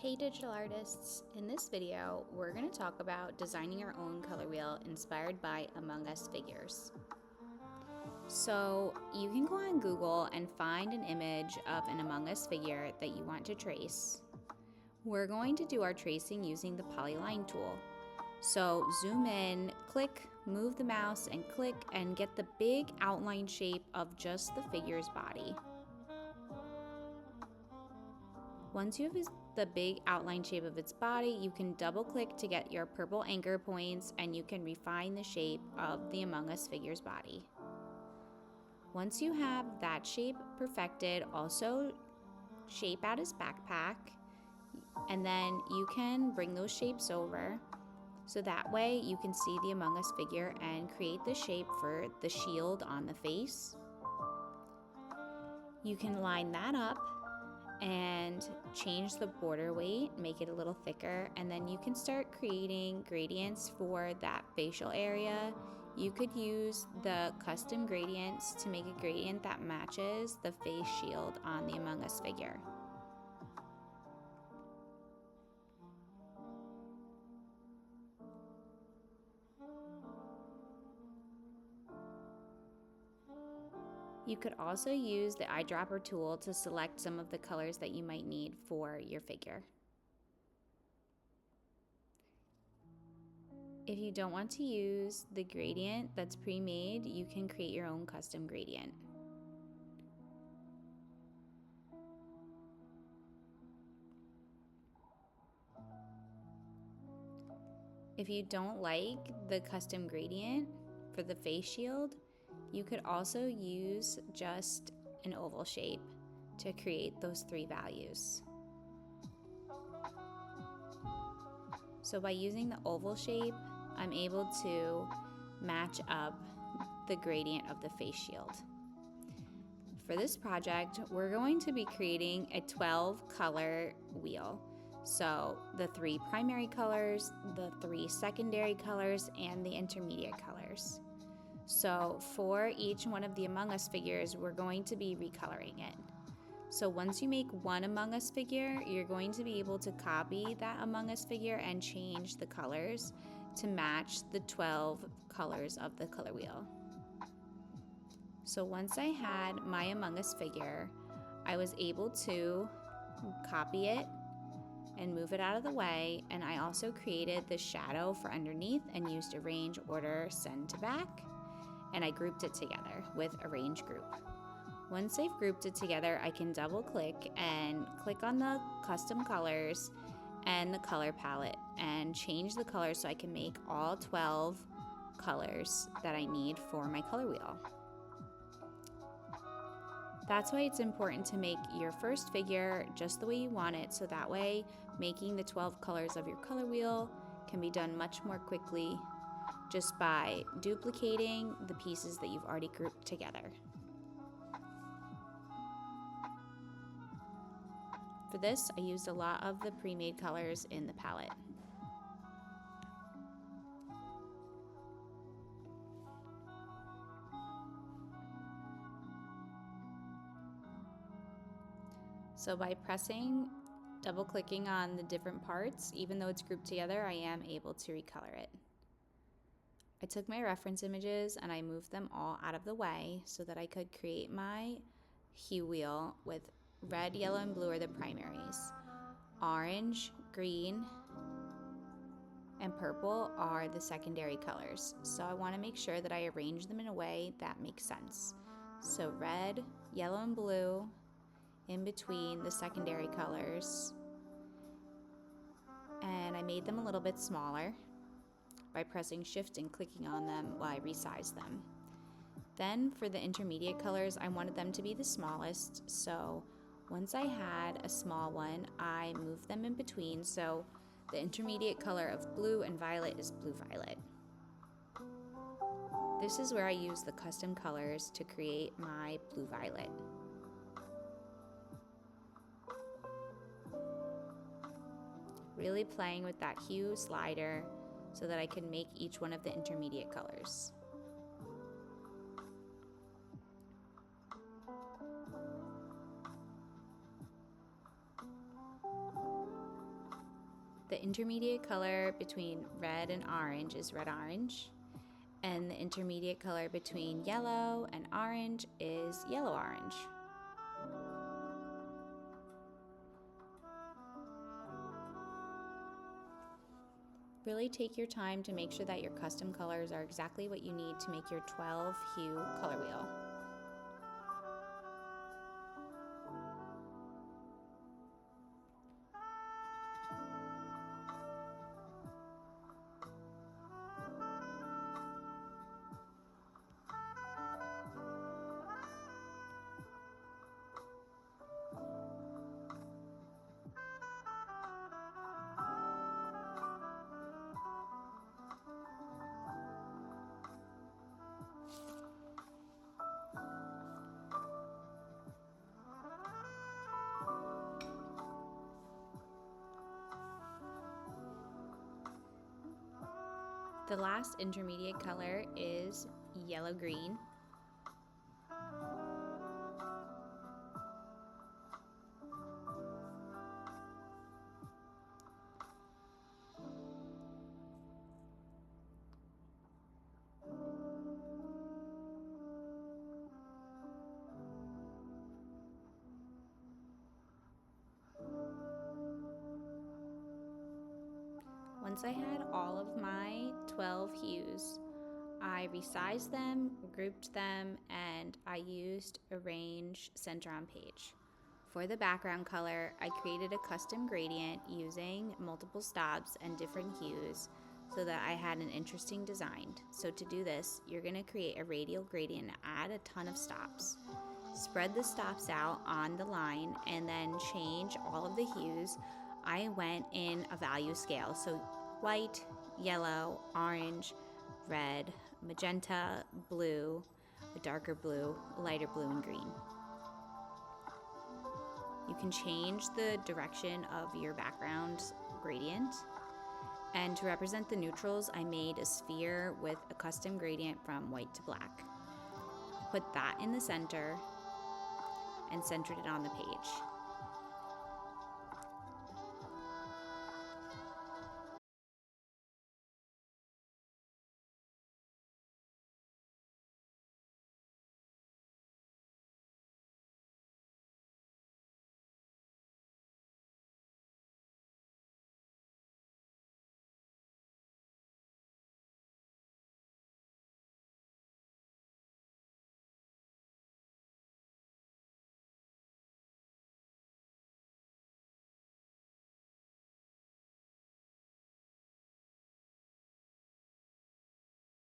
Hey digital artists, in this video we're going to talk about designing our own color wheel inspired by Among Us figures. So you can go on Google and find an image of an Among Us figure that you want to trace. We're going to do our tracing using the polyline tool. So zoom in, click, move the mouse and click and get the big outline shape of just the figure's body. Once you have the big outline shape of its body, you can double click to get your purple anchor points and you can refine the shape of the Among Us figure's body. Once you have that shape perfected, also shape out his backpack, and then you can bring those shapes over so that way you can see the Among Us figure and create the shape for the shield on the face. You can line that up and change the border weight, make it a little thicker, and then you can start creating gradients for that facial area. You could use the custom gradients to make a gradient that matches the face shield on the Among Us figure. You could also use the eyedropper tool to select some of the colors that you might need for your figure. If you don't want to use the gradient that's pre-made, you can create your own custom gradient. If you don't like the custom gradient for the face shield, you could also use just an oval shape to create those three values. So by using the oval shape, I'm able to match up the gradient of the face shield. For this project, we're going to be creating a 12 color wheel. So the 3 primary colors, the 3 secondary colors, and the intermediate colors. So for each one of the Among Us figures, we're going to be recoloring it. So once you make one Among Us figure, you're going to be able to copy that Among Us figure and change the colors to match the 12 colors of the color wheel. So once I had my Among Us figure, I was able to copy it and move it out of the way, and I also created the shadow for underneath and used arrange, order, send to back, and I grouped it together with arrange group. Once I've grouped it together, I can double click and click on the custom colors and the color palette and change the colors so I can make all 12 colors that I need for my color wheel. That's why it's important to make your first figure just the way you want it, so that way making the 12 colors of your color wheel can be done much more quickly just by duplicating the pieces that you've already grouped together. For this, I used a lot of the pre-made colors in the palette. So by double clicking on the different parts, even though it's grouped together, I am able to recolor it. I took my reference images and I moved them all out of the way so that I could create my hue wheel with red, yellow, and blue are the primaries. Orange, green, and purple are the secondary colors. So I want to make sure that I arrange them in a way that makes sense. So red, yellow, and blue in between the secondary colors. And I made them a little bit smaller by pressing shift and clicking on them while I resized them. Then for the intermediate colors, I wanted them to be the smallest, so once I had a small one, I moved them in between, so the intermediate color of blue and violet is blue-violet. This is where I use the custom colors to create my blue-violet. Really playing with that hue slider so that I can make each one of the intermediate colors. The intermediate color between red and orange is red-orange, and the intermediate color between yellow and orange is yellow-orange. Really take your time to make sure that your custom colors are exactly what you need to make your 12-hue color wheel. The last intermediate color is yellow-green. Once I had all of my 12 hues, I resized them, grouped them, and I used Arrange Center on Page. For the background color, I created a custom gradient using multiple stops and different hues so that I had an interesting design. So to do this, you're going to create a radial gradient and add a ton of stops. Spread the stops out on the line and then change all of the hues. I went in a value scale, so white, yellow, orange, red, magenta, blue, a darker blue, lighter blue, and green. You can change the direction of your background gradient. And to represent the neutrals, I made a sphere with a custom gradient from white to black. Put that in the center and centered it on the page.